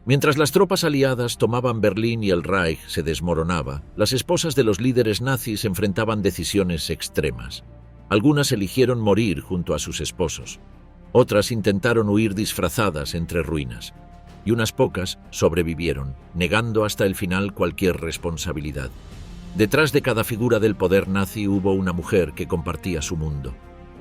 Mientras las tropas aliadas tomaban Berlín y el Reich se desmoronaba, las esposas de los líderes nazis enfrentaban decisiones extremas. Algunas eligieron morir junto a sus esposos. Otras intentaron huir disfrazadas entre ruinas. Y unas pocas sobrevivieron, negando hasta el final cualquier responsabilidad. Detrás de cada figura del poder nazi hubo una mujer que compartía su mundo.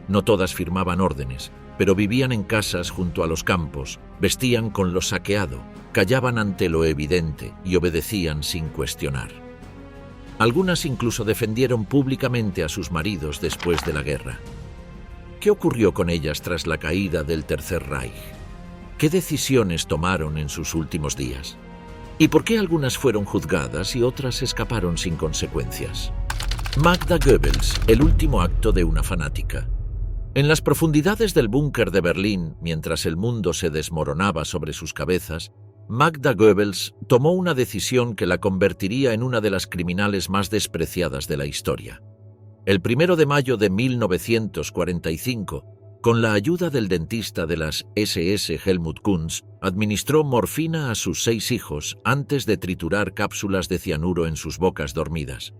No todas firmaban órdenes, pero vivían en casas junto a los campos, vestían con lo saqueado, callaban ante lo evidente y obedecían sin cuestionar. Algunas incluso defendieron públicamente a sus maridos después de la guerra. ¿Qué ocurrió con ellas tras la caída del Tercer Reich? ¿Qué decisiones tomaron en sus últimos días? ¿Y por qué algunas fueron juzgadas y otras escaparon sin consecuencias? Magda Goebbels, el último acto de una fanática. En las profundidades del búnker de Berlín, mientras el mundo se desmoronaba sobre sus cabezas, Magda Goebbels tomó una decisión que la convertiría en una de las criminales más despreciadas de la historia. El 1 de mayo de 1945, con la ayuda del dentista de las SS Helmut Kunz, administró morfina a sus 6 hijos antes de triturar cápsulas de cianuro en sus bocas dormidas.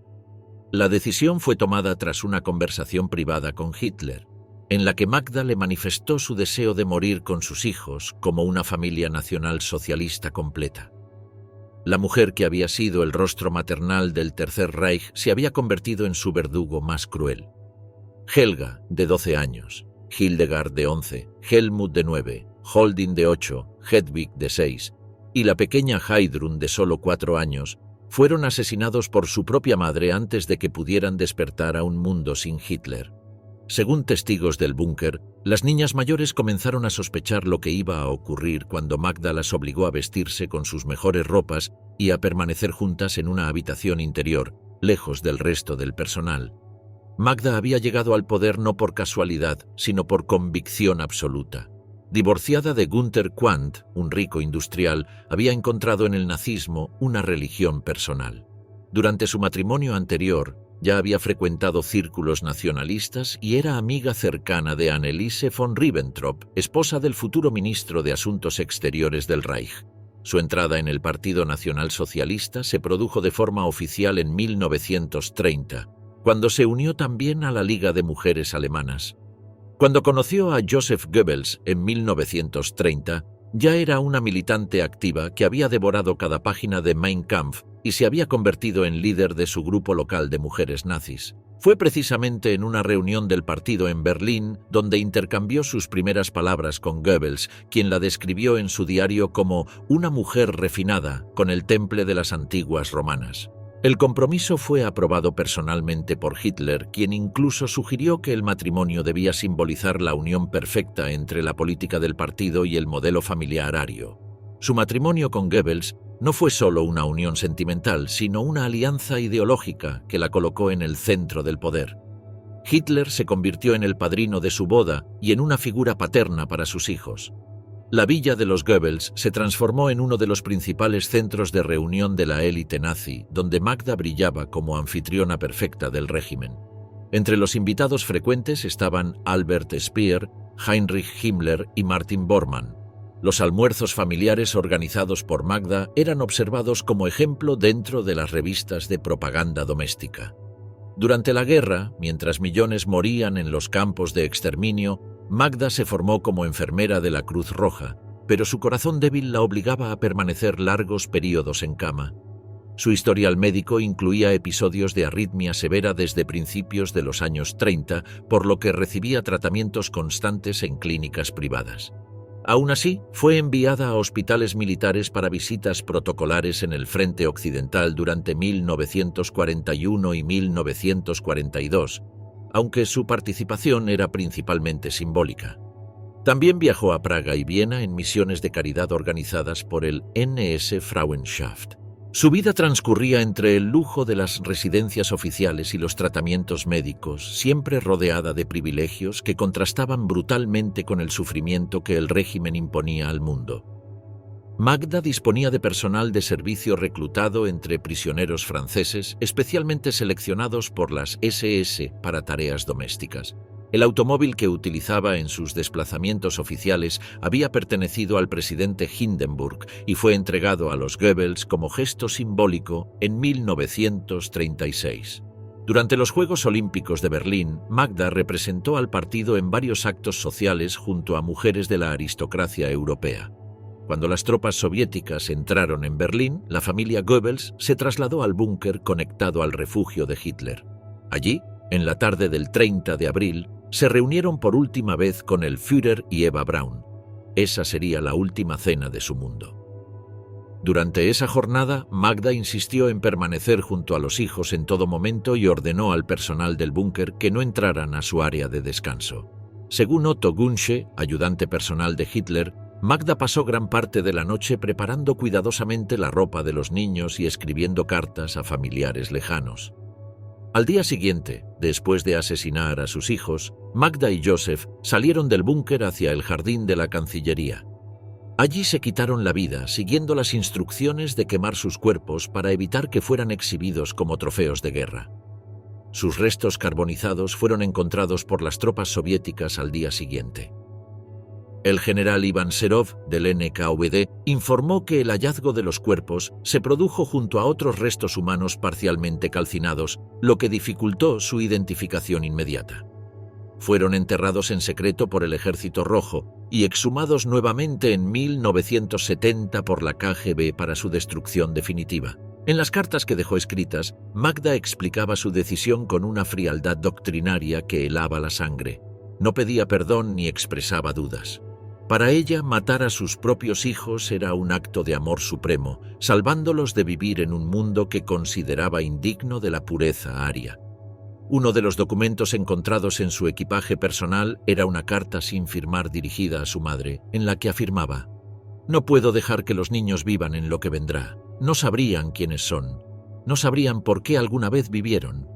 La decisión fue tomada tras una conversación privada con Hitler, en la que Magda le manifestó su deseo de morir con sus hijos como una familia nacional socialista completa. La mujer que había sido el rostro maternal del Tercer Reich se había convertido en su verdugo más cruel. Helga, de 12 años, Hildegard, de 11, Helmut, de 9, Holding, de 8, Hedwig, de 6, y la pequeña Heidrun, de solo 4 años, fueron asesinados por su propia madre antes de que pudieran despertar a un mundo sin Hitler. Según testigos del búnker, las niñas mayores comenzaron a sospechar lo que iba a ocurrir cuando Magda las obligó a vestirse con sus mejores ropas y a permanecer juntas en una habitación interior, lejos del resto del personal. Magda había llegado al poder no por casualidad, sino por convicción absoluta. Divorciada de Günther Quandt, un rico industrial, había encontrado en el nazismo una religión personal. Durante su matrimonio anterior, ya había frecuentado círculos nacionalistas y era amiga cercana de Anneliese von Ribbentrop, esposa del futuro ministro de Asuntos Exteriores del Reich. Su entrada en el Partido Nacional Socialista se produjo de forma oficial en 1930, cuando se unió también a la Liga de Mujeres Alemanas. Cuando conoció a Joseph Goebbels en 1930, ya era una militante activa que había devorado cada página de Mein Kampf y se había convertido en líder de su grupo local de mujeres nazis. Fue precisamente en una reunión del partido en Berlín donde intercambió sus primeras palabras con Goebbels, quien la describió en su diario como una mujer refinada con el temple de las antiguas romanas. El compromiso fue aprobado personalmente por Hitler, quien incluso sugirió que el matrimonio debía simbolizar la unión perfecta entre la política del partido y el modelo familiar ario. Su matrimonio con Goebbels no fue solo una unión sentimental, sino una alianza ideológica que la colocó en el centro del poder. Hitler se convirtió en el padrino de su boda y en una figura paterna para sus hijos. La villa de los Goebbels se transformó en uno de los principales centros de reunión de la élite nazi, donde Magda brillaba como anfitriona perfecta del régimen. Entre los invitados frecuentes estaban Albert Speer, Heinrich Himmler y Martin Bormann. Los almuerzos familiares organizados por Magda eran observados como ejemplo dentro de las revistas de propaganda doméstica. Durante la guerra, mientras millones morían en los campos de exterminio, Magda se formó como enfermera de la Cruz Roja, pero su corazón débil la obligaba a permanecer largos períodos en cama. Su historial médico incluía episodios de arritmia severa desde principios de los años 30, por lo que recibía tratamientos constantes en clínicas privadas. Aún así, fue enviada a hospitales militares para visitas protocolares en el frente occidental durante 1941 y 1942, aunque su participación era principalmente simbólica. También viajó a Praga y Viena en misiones de caridad organizadas por el NS Frauenschaft. Su vida transcurría entre el lujo de las residencias oficiales y los tratamientos médicos, siempre rodeada de privilegios que contrastaban brutalmente con el sufrimiento que el régimen imponía al mundo. Magda disponía de personal de servicio reclutado entre prisioneros franceses, especialmente seleccionados por las SS para tareas domésticas. El automóvil que utilizaba en sus desplazamientos oficiales había pertenecido al presidente Hindenburg y fue entregado a los Goebbels como gesto simbólico en 1936. Durante los Juegos Olímpicos de Berlín, Magda representó al partido en varios actos sociales junto a mujeres de la aristocracia europea. Cuando las tropas soviéticas entraron en Berlín, la familia Goebbels se trasladó al búnker conectado al refugio de Hitler. Allí, en la tarde del 30 de abril, se reunieron por última vez con el Führer y Eva Braun. Esa sería la última cena de su mundo. Durante esa jornada, Magda insistió en permanecer junto a los hijos en todo momento y ordenó al personal del búnker que no entraran a su área de descanso. Según Otto Gunsche, ayudante personal de Hitler, Magda pasó gran parte de la noche preparando cuidadosamente la ropa de los niños y escribiendo cartas a familiares lejanos. Al día siguiente, después de asesinar a sus hijos, Magda y Joseph salieron del búnker hacia el jardín de la Cancillería. Allí se quitaron la vida, siguiendo las instrucciones de quemar sus cuerpos para evitar que fueran exhibidos como trofeos de guerra. Sus restos carbonizados fueron encontrados por las tropas soviéticas al día siguiente. El general Iván Serov, del NKVD, informó que el hallazgo de los cuerpos se produjo junto a otros restos humanos parcialmente calcinados, lo que dificultó su identificación inmediata. Fueron enterrados en secreto por el Ejército Rojo y exhumados nuevamente en 1970 por la KGB para su destrucción definitiva. En las cartas que dejó escritas, Magda explicaba su decisión con una frialdad doctrinaria que helaba la sangre. No pedía perdón ni expresaba dudas. Para ella, matar a sus propios hijos era un acto de amor supremo, salvándolos de vivir en un mundo que consideraba indigno de la pureza aria. Uno de los documentos encontrados en su equipaje personal era una carta sin firmar dirigida a su madre, en la que afirmaba: «No puedo dejar que los niños vivan en lo que vendrá. No sabrían quiénes son. No sabrían por qué alguna vez vivieron».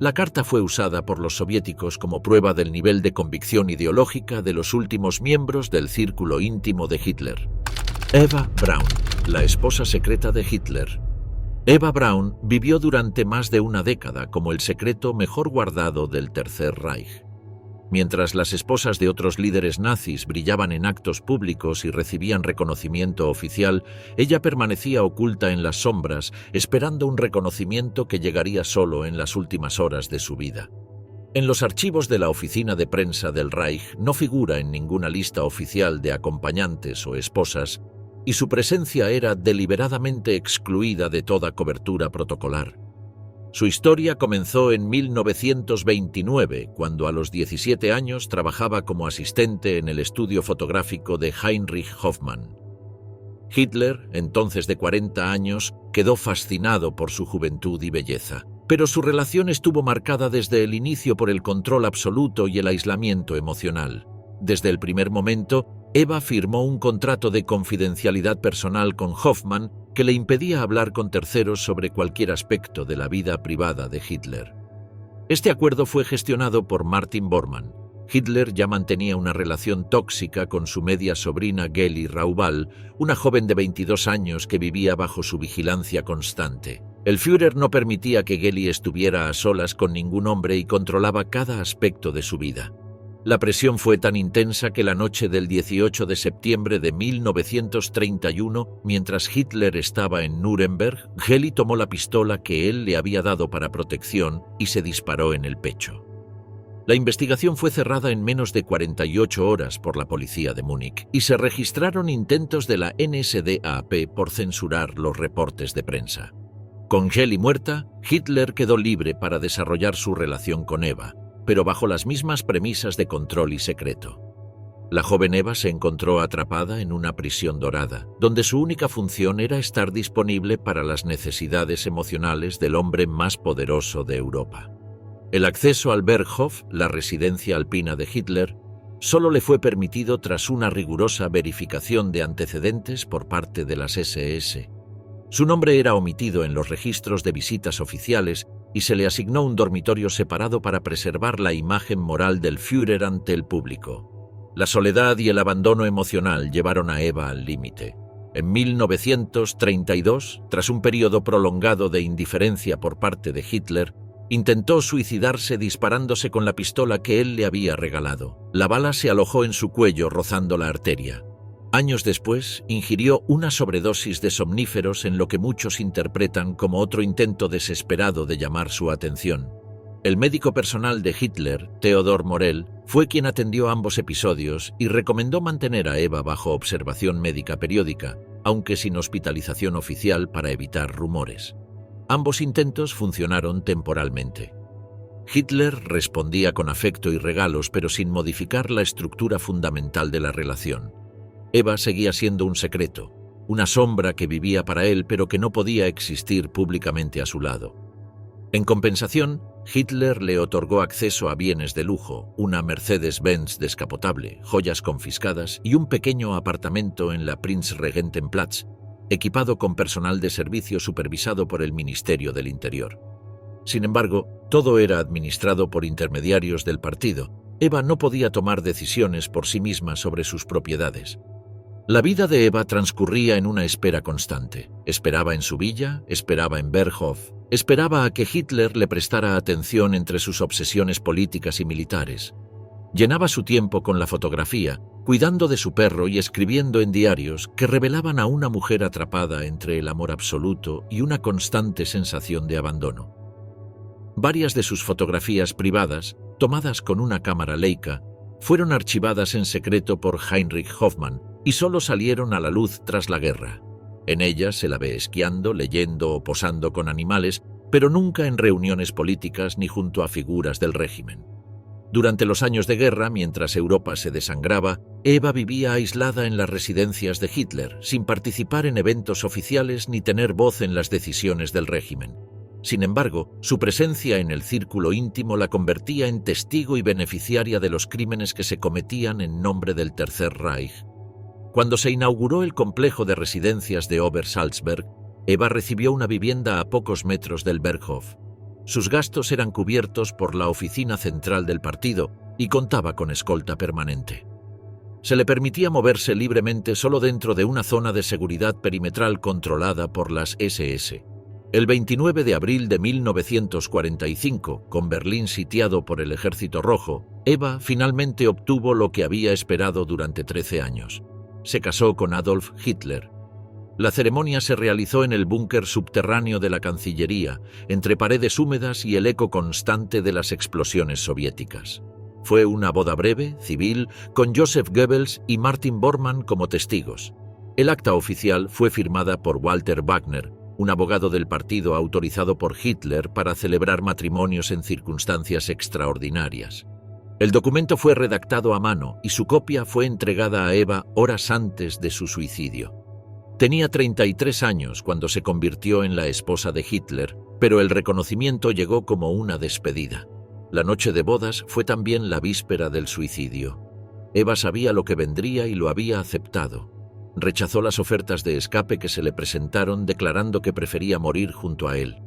La carta fue usada por los soviéticos como prueba del nivel de convicción ideológica de los últimos miembros del círculo íntimo de Hitler. Eva Braun, la esposa secreta de Hitler. Eva Braun vivió durante más de una década como el secreto mejor guardado del Tercer Reich. Mientras las esposas de otros líderes nazis brillaban en actos públicos y recibían reconocimiento oficial, ella permanecía oculta en las sombras, esperando un reconocimiento que llegaría solo en las últimas horas de su vida. En los archivos de la oficina de prensa del Reich no figura en ninguna lista oficial de acompañantes o esposas, y su presencia era deliberadamente excluida de toda cobertura protocolar. Su historia comenzó en 1929, cuando a los 17 años trabajaba como asistente en el estudio fotográfico de Heinrich Hoffmann. Hitler, entonces de 40 años, quedó fascinado por su juventud y belleza, pero su relación estuvo marcada desde el inicio por el control absoluto y el aislamiento emocional. Desde el primer momento, Eva firmó un contrato de confidencialidad personal con Hoffmann que le impedía hablar con terceros sobre cualquier aspecto de la vida privada de Hitler. Este acuerdo fue gestionado por Martin Bormann. Hitler ya mantenía una relación tóxica con su media sobrina Geli Raubal, una joven de 22 años que vivía bajo su vigilancia constante. El Führer no permitía que Geli estuviera a solas con ningún hombre y controlaba cada aspecto de su vida. La presión fue tan intensa que la noche del 18 de septiembre de 1931, mientras Hitler estaba en Nuremberg, Geli tomó la pistola que él le había dado para protección y se disparó en el pecho. La investigación fue cerrada en menos de 48 horas por la policía de Múnich y se registraron intentos de la NSDAP por censurar los reportes de prensa. Con Geli muerta, Hitler quedó libre para desarrollar su relación con Eva, pero bajo las mismas premisas de control y secreto. La joven Eva se encontró atrapada en una prisión dorada, donde su única función era estar disponible para las necesidades emocionales del hombre más poderoso de Europa. El acceso al Berghof, la residencia alpina de Hitler, solo le fue permitido tras una rigurosa verificación de antecedentes por parte de las SS. Su nombre era omitido en los registros de visitas oficiales y se le asignó un dormitorio separado para preservar la imagen moral del Führer ante el público. La soledad y el abandono emocional llevaron a Eva al límite. En 1932, tras un periodo prolongado de indiferencia por parte de Hitler, Intentó suicidarse disparándose con la pistola que él le había regalado. La bala se alojó en su cuello rozando la arteria. Años después, ingirió una sobredosis de somníferos en lo que muchos interpretan como otro intento desesperado de llamar su atención. El médico personal de Hitler, Theodor Morell, fue quien atendió ambos episodios y recomendó mantener a Eva bajo observación médica periódica, aunque sin hospitalización oficial para evitar rumores. Ambos intentos funcionaron temporalmente. Hitler respondía con afecto y regalos, pero sin modificar la estructura fundamental de la relación. Eva seguía siendo un secreto, una sombra que vivía para él pero que no podía existir públicamente a su lado. En compensación, Hitler le otorgó acceso a bienes de lujo, una Mercedes-Benz descapotable, joyas confiscadas y un pequeño apartamento en la Prinzregentenplatz, equipado con personal de servicio supervisado por el Ministerio del Interior. Sin embargo, todo era administrado por intermediarios del partido. Eva no podía tomar decisiones por sí misma sobre sus propiedades. La vida de Eva transcurría en una espera constante. Esperaba en su villa, esperaba en Berghof, esperaba a que Hitler le prestara atención entre sus obsesiones políticas y militares. Llenaba su tiempo con la fotografía, cuidando de su perro y escribiendo en diarios que revelaban a una mujer atrapada entre el amor absoluto y una constante sensación de abandono. Varias de sus fotografías privadas, tomadas con una cámara Leica, fueron archivadas en secreto por Heinrich Hoffmann y solo salieron a la luz tras la guerra. En ellas se la ve esquiando, leyendo o posando con animales, pero nunca en reuniones políticas ni junto a figuras del régimen. Durante los años de guerra, mientras Europa se desangraba, Eva vivía aislada en las residencias de Hitler, sin participar en eventos oficiales ni tener voz en las decisiones del régimen. Sin embargo, su presencia en el círculo íntimo la convertía en testigo y beneficiaria de los crímenes que se cometían en nombre del Tercer Reich. Cuando se inauguró el complejo de residencias de Obersalzberg, Eva recibió una vivienda a pocos metros del Berghof. Sus gastos eran cubiertos por la oficina central del partido y contaba con escolta permanente. Se le permitía moverse libremente solo dentro de una zona de seguridad perimetral controlada por las SS. El 29 de abril de 1945, con Berlín sitiado por el Ejército Rojo, Eva finalmente obtuvo lo que había esperado durante 13 años. Se casó con Adolf Hitler. La ceremonia se realizó en el búnker subterráneo de la Cancillería, entre paredes húmedas y el eco constante de las explosiones soviéticas. Fue una boda breve, civil, con Joseph Goebbels y Martin Bormann como testigos. El acta oficial fue firmada por Walter Wagner, un abogado del partido autorizado por Hitler para celebrar matrimonios en circunstancias extraordinarias. El documento fue redactado a mano y su copia fue entregada a Eva horas antes de su suicidio. Tenía 33 años cuando se convirtió en la esposa de Hitler, pero el reconocimiento llegó como una despedida. La noche de bodas fue también la víspera del suicidio. Eva sabía lo que vendría y lo había aceptado. Rechazó las ofertas de escape que se le presentaron, declarando que prefería morir junto a él.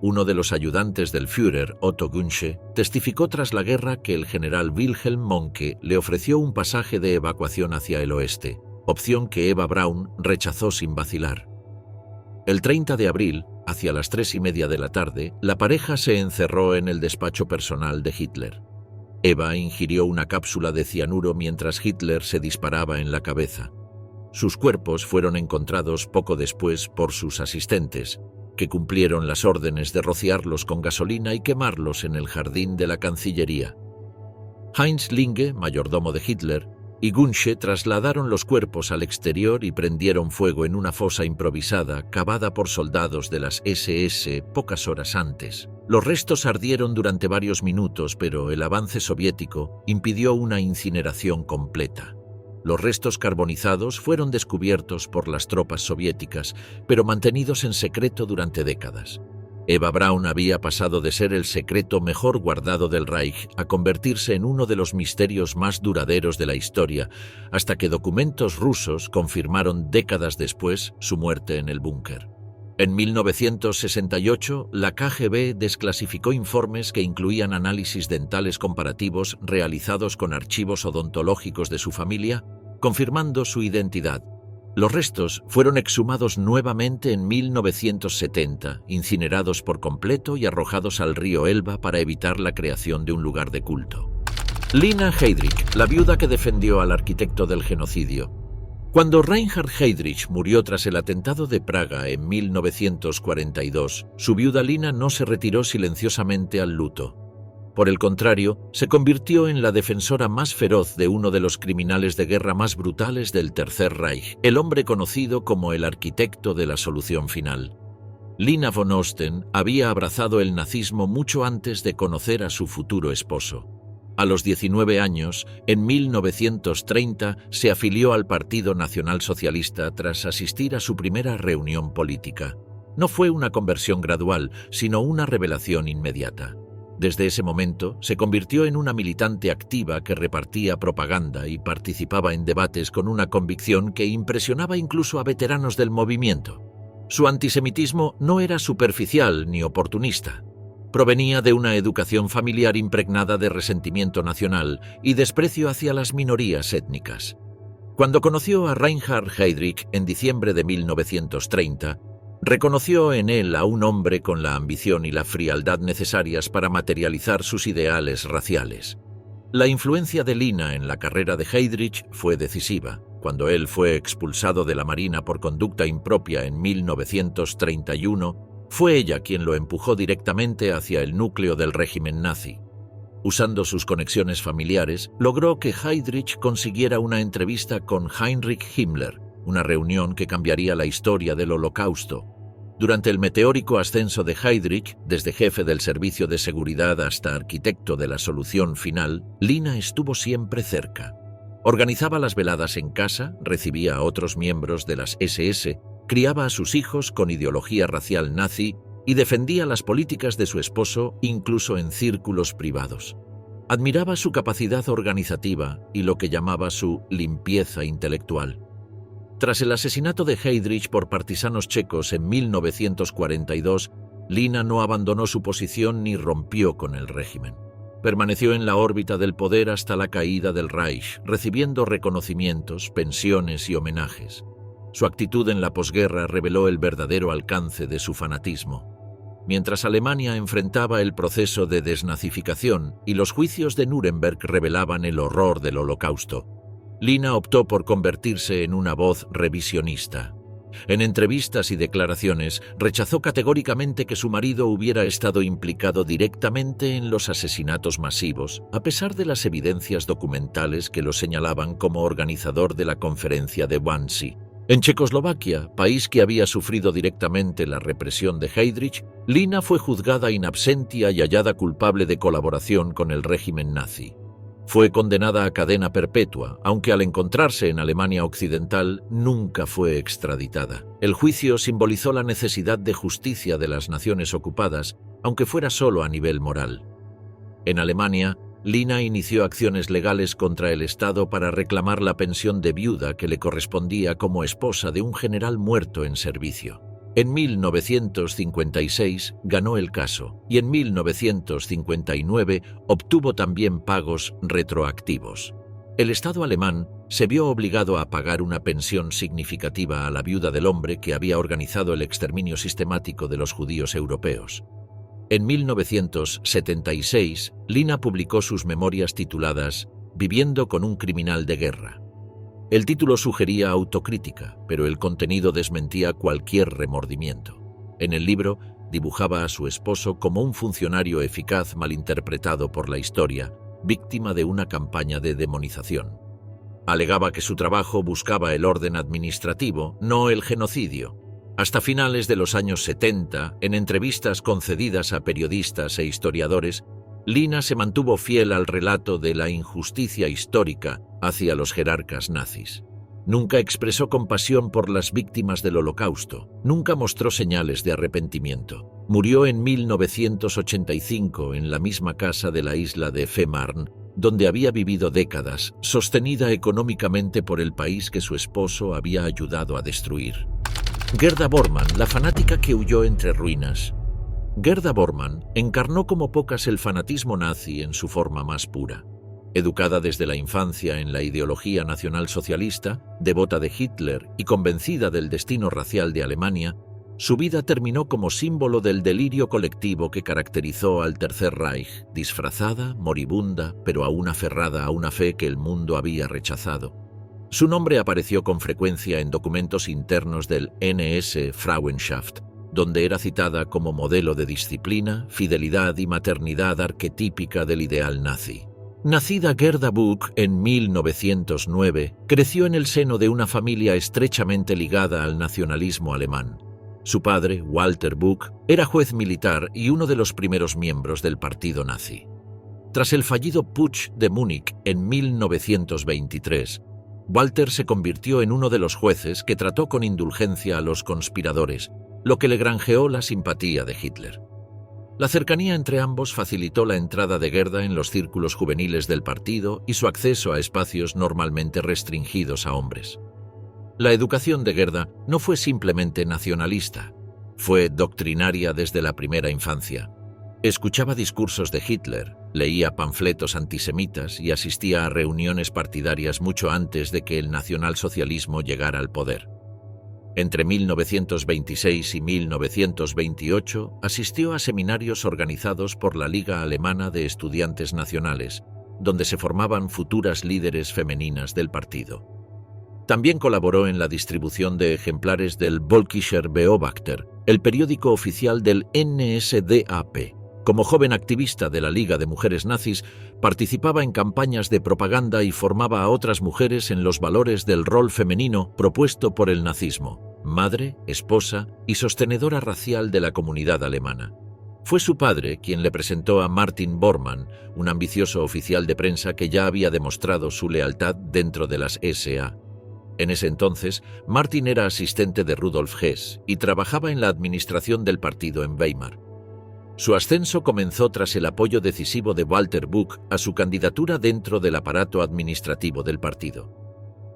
Uno de los ayudantes del Führer, Otto Günsche, testificó tras la guerra que el general Wilhelm Mohnke le ofreció un pasaje de evacuación hacia el oeste, opción que Eva Braun rechazó sin vacilar. El 30 de abril, hacia las 3:30 de la tarde, la pareja se encerró en el despacho personal de Hitler. Eva ingirió una cápsula de cianuro mientras Hitler se disparaba en la cabeza. Sus cuerpos fueron encontrados poco después por sus asistentes, que cumplieron las órdenes de rociarlos con gasolina y quemarlos en el jardín de la Cancillería. Heinz Linge, mayordomo de Hitler, y Günsche trasladaron los cuerpos al exterior y prendieron fuego en una fosa improvisada cavada por soldados de las SS pocas horas antes. Los restos ardieron durante varios minutos, pero el avance soviético impidió una incineración completa. Los restos carbonizados fueron descubiertos por las tropas soviéticas, pero mantenidos en secreto durante décadas. Eva Braun había pasado de ser el secreto mejor guardado del Reich a convertirse en uno de los misterios más duraderos de la historia, hasta que documentos rusos confirmaron décadas después su muerte en el búnker. En 1968, la KGB desclasificó informes que incluían análisis dentales comparativos realizados con archivos odontológicos de su familia, confirmando su identidad. Los restos fueron exhumados nuevamente en 1970, incinerados por completo y arrojados al río Elba para evitar la creación de un lugar de culto. Lina Heydrich, la viuda que defendió al arquitecto del genocidio. Cuando Reinhard Heydrich murió tras el atentado de Praga en 1942, su viuda Lina no se retiró silenciosamente al luto. Por el contrario, se convirtió en la defensora más feroz de uno de los criminales de guerra más brutales del Tercer Reich, el hombre conocido como el arquitecto de la solución final. Lina von Osten había abrazado el nazismo mucho antes de conocer a su futuro esposo. A los 19 años, en 1930, se afilió al Partido Nacionalsocialista tras asistir a su primera reunión política. No fue una conversión gradual, sino una revelación inmediata. Desde ese momento, se convirtió en una militante activa que repartía propaganda y participaba en debates con una convicción que impresionaba incluso a veteranos del movimiento. Su antisemitismo no era superficial ni oportunista. Provenía de una educación familiar impregnada de resentimiento nacional y desprecio hacia las minorías étnicas. Cuando conoció a Reinhard Heydrich en diciembre de 1930, reconoció en él a un hombre con la ambición y la frialdad necesarias para materializar sus ideales raciales. La influencia de Lina en la carrera de Heydrich fue decisiva. Cuando él fue expulsado de la Marina por conducta impropia en 1931, fue ella quien lo empujó directamente hacia el núcleo del régimen nazi. Usando sus conexiones familiares, logró que Heydrich consiguiera una entrevista con Heinrich Himmler, una reunión que cambiaría la historia del Holocausto. Durante el meteórico ascenso de Heydrich, desde jefe del servicio de seguridad hasta arquitecto de la solución final, Lina estuvo siempre cerca. Organizaba las veladas en casa, recibía a otros miembros de las SS, criaba a sus hijos con ideología racial nazi y defendía las políticas de su esposo incluso en círculos privados. Admiraba su capacidad organizativa y lo que llamaba su limpieza intelectual. Tras el asesinato de Heydrich por partisanos checos en 1942, Lina no abandonó su posición ni rompió con el régimen. Permaneció en la órbita del poder hasta la caída del Reich, recibiendo reconocimientos, pensiones y homenajes. Su actitud en la posguerra reveló el verdadero alcance de su fanatismo. Mientras Alemania enfrentaba el proceso de desnazificación y los juicios de Nuremberg revelaban el horror del Holocausto, Lina optó por convertirse en una voz revisionista. En entrevistas y declaraciones, rechazó categóricamente que su marido hubiera estado implicado directamente en los asesinatos masivos, a pesar de las evidencias documentales que lo señalaban como organizador de la conferencia de Wannsee. En Checoslovaquia, país que había sufrido directamente la represión de Heydrich, Lina fue juzgada in absentia y hallada culpable de colaboración con el régimen nazi. Fue condenada a cadena perpetua, aunque al encontrarse en Alemania Occidental nunca fue extraditada. El juicio simbolizó la necesidad de justicia de las naciones ocupadas, aunque fuera solo a nivel moral. En Alemania, Lina inició acciones legales contra el Estado para reclamar la pensión de viuda que le correspondía como esposa de un general muerto en servicio. En 1956 ganó el caso y en 1959 obtuvo también pagos retroactivos. El Estado alemán se vio obligado a pagar una pensión significativa a la viuda del hombre que había organizado el exterminio sistemático de los judíos europeos. En 1976, Lina publicó sus memorias tituladas Viviendo con un criminal de guerra. El título sugería autocrítica, pero el contenido desmentía cualquier remordimiento. En el libro, dibujaba a su esposo como un funcionario eficaz malinterpretado por la historia, víctima de una campaña de demonización. Alegaba que su trabajo buscaba el orden administrativo, no el genocidio. Hasta finales de los años 70, en entrevistas concedidas a periodistas e historiadores, Lina se mantuvo fiel al relato de la injusticia histórica hacia los jerarcas nazis. Nunca expresó compasión por las víctimas del Holocausto, nunca mostró señales de arrepentimiento. Murió en 1985 en la misma casa de la isla de Fehmarn, donde había vivido décadas, sostenida económicamente por el país que su esposo había ayudado a destruir. Gerda Bormann, la fanática que huyó entre ruinas. Gerda Bormann encarnó como pocas el fanatismo nazi en su forma más pura. Educada desde la infancia en la ideología nacionalsocialista, devota de Hitler y convencida del destino racial de Alemania, su vida terminó como símbolo del delirio colectivo que caracterizó al Tercer Reich, disfrazada, moribunda, pero aún aferrada a una fe que el mundo había rechazado. Su nombre apareció con frecuencia en documentos internos del NS Frauenschaft, donde era citada como modelo de disciplina, fidelidad y maternidad arquetípica del ideal nazi. Nacida Gerda Buck en 1909, creció en el seno de una familia estrechamente ligada al nacionalismo alemán. Su padre, Walter Buck, era juez militar y uno de los primeros miembros del partido nazi. Tras el fallido Putsch de Múnich en 1923, Walter se convirtió en uno de los jueces que trató con indulgencia a los conspiradores, lo que le granjeó la simpatía de Hitler. La cercanía entre ambos facilitó la entrada de Gerda en los círculos juveniles del partido y su acceso a espacios normalmente restringidos a hombres. La educación de Gerda no fue simplemente nacionalista, fue doctrinaria desde la primera infancia. Escuchaba discursos de Hitler, leía panfletos antisemitas y asistía a reuniones partidarias mucho antes de que el nacionalsocialismo llegara al poder. Entre 1926 y 1928 asistió a seminarios organizados por la Liga Alemana de Estudiantes Nacionales, donde se formaban futuras líderes femeninas del partido. También colaboró en la distribución de ejemplares del Völkischer Beobachter, el periódico oficial del NSDAP. Como joven activista de la Liga de Mujeres Nazis, participaba en campañas de propaganda y formaba a otras mujeres en los valores del rol femenino propuesto por el nazismo: madre, esposa y sostenedora racial de la comunidad alemana. Fue su padre quien le presentó a Martin Bormann, un ambicioso oficial de prensa que ya había demostrado su lealtad dentro de las SA. En ese entonces, Martin era asistente de Rudolf Hess y trabajaba en la administración del partido en Weimar. Su ascenso comenzó tras el apoyo decisivo de Walter Buck a su candidatura dentro del aparato administrativo del partido.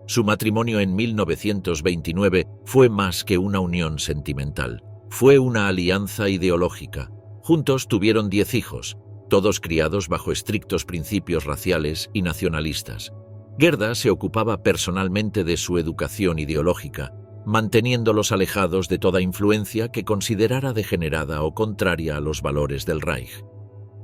Su matrimonio en 1929 fue más que una unión sentimental, fue una alianza ideológica. Juntos tuvieron 10 hijos, todos criados bajo estrictos principios raciales y nacionalistas. Gerda se ocupaba personalmente de su educación ideológica, manteniéndolos alejados de toda influencia que considerara degenerada o contraria a los valores del Reich.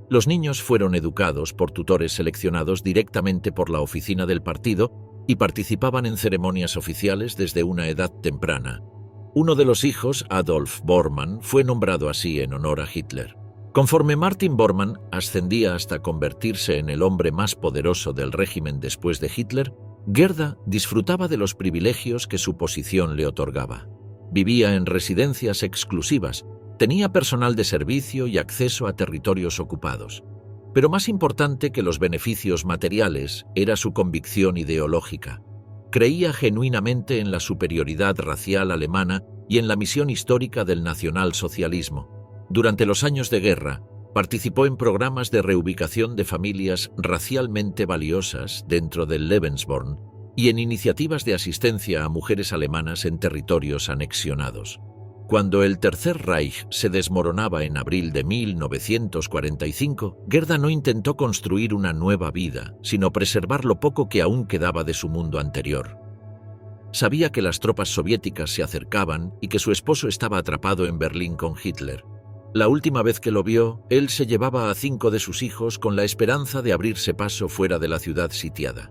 Los niños fueron educados por tutores seleccionados directamente por la oficina del partido y participaban en ceremonias oficiales desde una edad temprana. Uno de los hijos, Adolf Bormann, fue nombrado así en honor a Hitler. Conforme Martin Bormann ascendía hasta convertirse en el hombre más poderoso del régimen después de Hitler, Gerda disfrutaba de los privilegios que su posición le otorgaba. Vivía en residencias exclusivas, tenía personal de servicio y acceso a territorios ocupados. Pero más importante que los beneficios materiales era su convicción ideológica. Creía genuinamente en la superioridad racial alemana y en la misión histórica del nacionalsocialismo. Durante los años de guerra, participó en programas de reubicación de familias racialmente valiosas dentro del Lebensborn y en iniciativas de asistencia a mujeres alemanas en territorios anexionados. Cuando el Tercer Reich se desmoronaba en abril de 1945, Gerda no intentó construir una nueva vida, sino preservar lo poco que aún quedaba de su mundo anterior. Sabía que las tropas soviéticas se acercaban y que su esposo estaba atrapado en Berlín con Hitler. La última vez que lo vio, él se llevaba a 5 de sus hijos con la esperanza de abrirse paso fuera de la ciudad sitiada.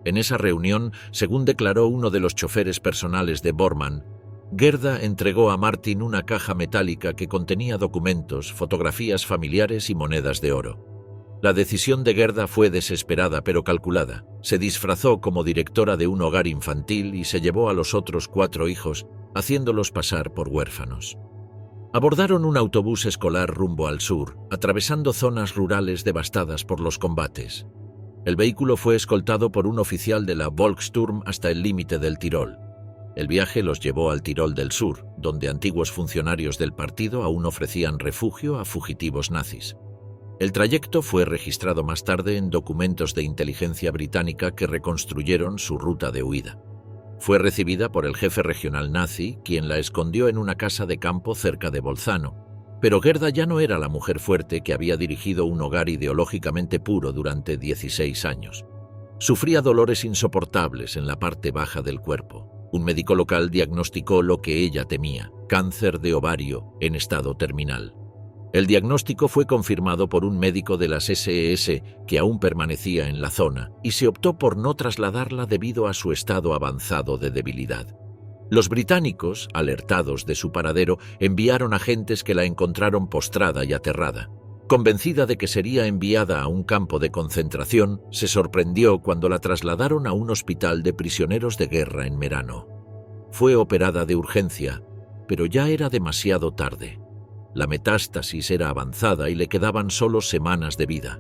En esa reunión, según declaró uno de los choferes personales de Bormann, Gerda entregó a Martin una caja metálica que contenía documentos, fotografías familiares y monedas de oro. La decisión de Gerda fue desesperada pero calculada. Se disfrazó como directora de un hogar infantil y se llevó a los otros 4 hijos, haciéndolos pasar por huérfanos. Abordaron un autobús escolar rumbo al sur, atravesando zonas rurales devastadas por los combates. El vehículo fue escoltado por un oficial de la Volkssturm hasta el límite del Tirol. El viaje los llevó al Tirol del Sur, donde antiguos funcionarios del partido aún ofrecían refugio a fugitivos nazis. El trayecto fue registrado más tarde en documentos de inteligencia británica que reconstruyeron su ruta de huida. Fue recibida por el jefe regional nazi, quien la escondió en una casa de campo cerca de Bolzano. Pero Gerda ya no era la mujer fuerte que había dirigido un hogar ideológicamente puro durante 16 años. Sufría dolores insoportables en la parte baja del cuerpo. Un médico local diagnosticó lo que ella temía: cáncer de ovario en estado terminal. El diagnóstico fue confirmado por un médico de las SS que aún permanecía en la zona y se optó por no trasladarla debido a su estado avanzado de debilidad. Los británicos, alertados de su paradero, enviaron agentes que la encontraron postrada y aterrada. Convencida de que sería enviada a un campo de concentración, se sorprendió cuando la trasladaron a un hospital de prisioneros de guerra en Merano. Fue operada de urgencia, pero ya era demasiado tarde. La metástasis era avanzada y le quedaban solo semanas de vida.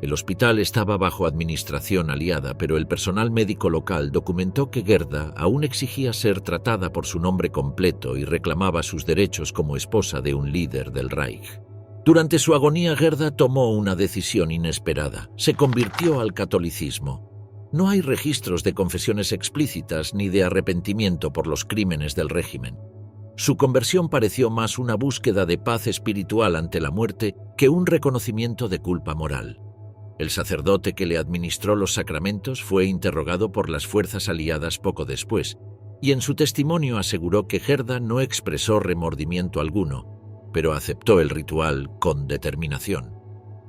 El hospital estaba bajo administración aliada, pero el personal médico local documentó que Gerda aún exigía ser tratada por su nombre completo y reclamaba sus derechos como esposa de un líder del Reich. Durante su agonía, Gerda tomó una decisión inesperada. Se convirtió al catolicismo. No hay registros de confesiones explícitas ni de arrepentimiento por los crímenes del régimen. Su conversión pareció más una búsqueda de paz espiritual ante la muerte que un reconocimiento de culpa moral. El sacerdote que le administró los sacramentos fue interrogado por las fuerzas aliadas poco después, y en su testimonio aseguró que Gerda no expresó remordimiento alguno, pero aceptó el ritual con determinación.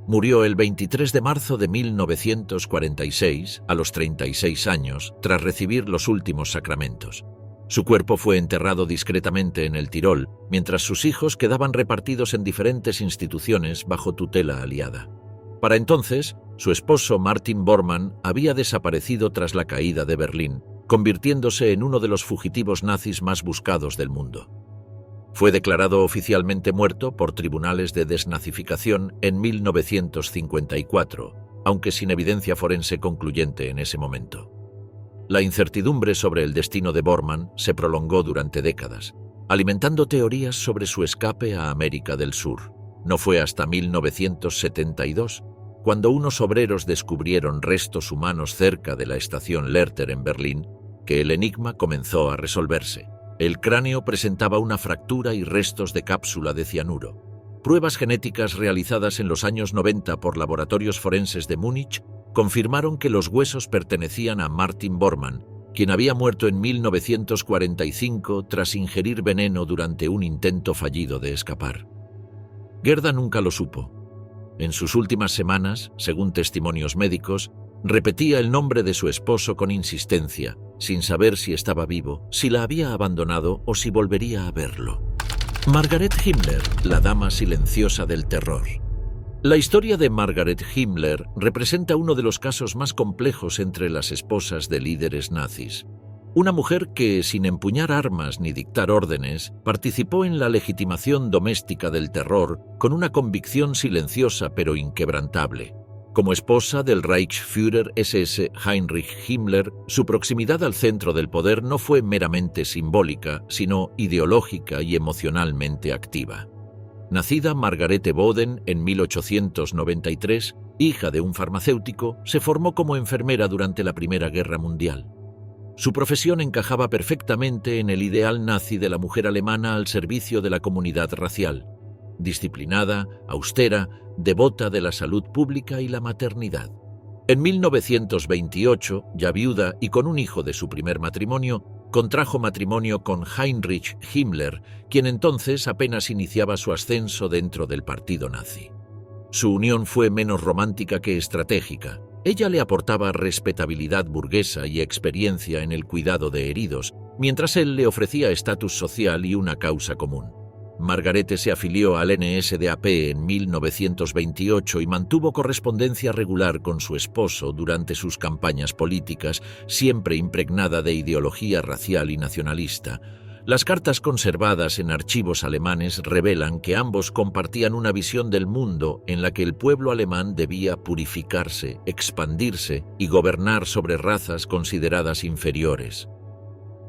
Murió el 23 de marzo de 1946, a los 36 años, tras recibir los últimos sacramentos. Su cuerpo fue enterrado discretamente en el Tirol, mientras sus hijos quedaban repartidos en diferentes instituciones bajo tutela aliada. Para entonces, su esposo Martin Bormann había desaparecido tras la caída de Berlín, convirtiéndose en uno de los fugitivos nazis más buscados del mundo. Fue declarado oficialmente muerto por tribunales de desnazificación en 1954, aunque sin evidencia forense concluyente en ese momento. La incertidumbre sobre el destino de Bormann se prolongó durante décadas, alimentando teorías sobre su escape a América del Sur. No fue hasta 1972, cuando unos obreros descubrieron restos humanos cerca de la estación Lerter en Berlín, que el enigma comenzó a resolverse. El cráneo presentaba una fractura y restos de cápsula de cianuro. Pruebas genéticas realizadas en los años 90 por laboratorios forenses de Múnich confirmaron que los huesos pertenecían a Martin Bormann, quien había muerto en 1945 tras ingerir veneno durante un intento fallido de escapar. Gerda nunca lo supo. En sus últimas semanas, según testimonios médicos, repetía el nombre de su esposo con insistencia, sin saber si estaba vivo, si la había abandonado o si volvería a verlo. Margaret Himmler, la dama silenciosa del terror. La historia de Margaret Himmler representa uno de los casos más complejos entre las esposas de líderes nazis. Una mujer que, sin empuñar armas ni dictar órdenes, participó en la legitimación doméstica del terror con una convicción silenciosa pero inquebrantable. Como esposa del Reichsführer SS Heinrich Himmler, su proximidad al centro del poder no fue meramente simbólica, sino ideológica y emocionalmente activa. Nacida Margarete Boden en 1893, hija de un farmacéutico, se formó como enfermera durante la Primera Guerra Mundial. Su profesión encajaba perfectamente en el ideal nazi de la mujer alemana al servicio de la comunidad racial. Disciplinada, austera, devota de la salud pública y la maternidad. En 1928, ya viuda y con un hijo de su primer matrimonio, contrajo matrimonio con Heinrich Himmler, quien entonces apenas iniciaba su ascenso dentro del partido nazi. Su unión fue menos romántica que estratégica. Ella le aportaba respetabilidad burguesa y experiencia en el cuidado de heridos, mientras él le ofrecía estatus social y una causa común. Margarete se afilió al NSDAP en 1928 y mantuvo correspondencia regular con su esposo durante sus campañas políticas, siempre impregnada de ideología racial y nacionalista. Las cartas conservadas en archivos alemanes revelan que ambos compartían una visión del mundo en la que el pueblo alemán debía purificarse, expandirse y gobernar sobre razas consideradas inferiores.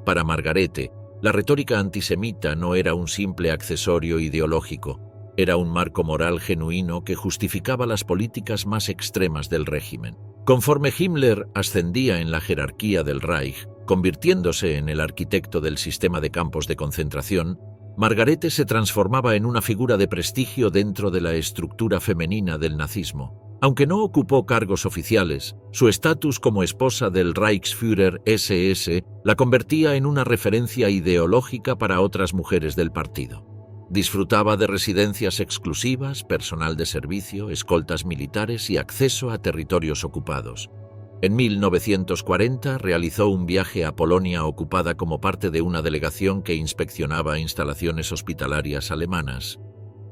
Para Margarete, la retórica antisemita no era un simple accesorio ideológico, era un marco moral genuino que justificaba las políticas más extremas del régimen. Conforme Himmler ascendía en la jerarquía del Reich, convirtiéndose en el arquitecto del sistema de campos de concentración, Margarete se transformaba en una figura de prestigio dentro de la estructura femenina del nazismo. Aunque no ocupó cargos oficiales, su estatus como esposa del Reichsführer SS la convertía en una referencia ideológica para otras mujeres del partido. Disfrutaba de residencias exclusivas, personal de servicio, escoltas militares y acceso a territorios ocupados. En 1940 realizó un viaje a Polonia ocupada como parte de una delegación que inspeccionaba instalaciones hospitalarias alemanas.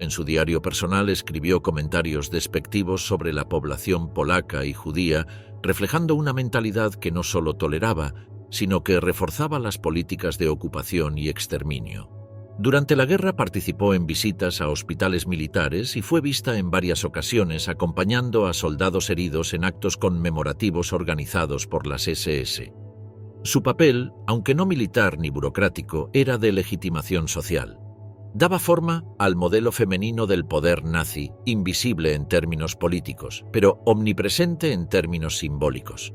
En su diario personal escribió comentarios despectivos sobre la población polaca y judía, reflejando una mentalidad que no solo toleraba, sino que reforzaba las políticas de ocupación y exterminio. Durante la guerra participó en visitas a hospitales militares y fue vista en varias ocasiones acompañando a soldados heridos en actos conmemorativos organizados por las SS. Su papel, aunque no militar ni burocrático, era de legitimación social. Daba forma al modelo femenino del poder nazi, invisible en términos políticos, pero omnipresente en términos simbólicos.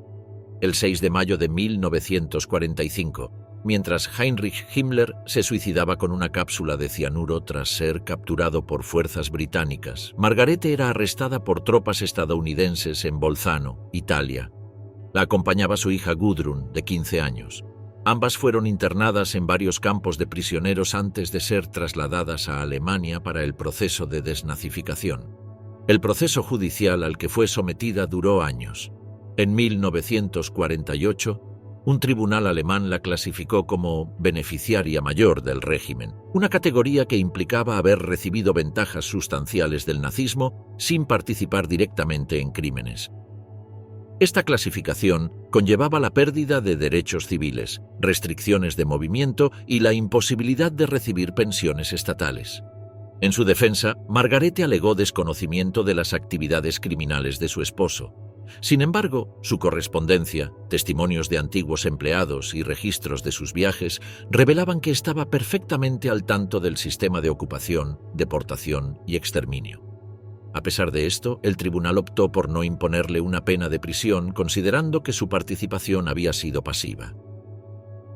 El 6 de mayo de 1945, mientras Heinrich Himmler se suicidaba con una cápsula de cianuro tras ser capturado por fuerzas británicas, Margarete era arrestada por tropas estadounidenses en Bolzano, Italia. La acompañaba su hija Gudrun, de 15 años. Ambas fueron internadas en varios campos de prisioneros antes de ser trasladadas a Alemania para el proceso de desnazificación. El proceso judicial al que fue sometida duró años. En 1948, un tribunal alemán la clasificó como beneficiaria mayor del régimen, una categoría que implicaba haber recibido ventajas sustanciales del nazismo sin participar directamente en crímenes. Esta clasificación conllevaba la pérdida de derechos civiles, restricciones de movimiento y la imposibilidad de recibir pensiones estatales. En su defensa, Margarete alegó desconocimiento de las actividades criminales de su esposo. Sin embargo, su correspondencia, testimonios de antiguos empleados y registros de sus viajes revelaban que estaba perfectamente al tanto del sistema de ocupación, deportación y exterminio. A pesar de esto, el tribunal optó por no imponerle una pena de prisión, considerando que su participación había sido pasiva.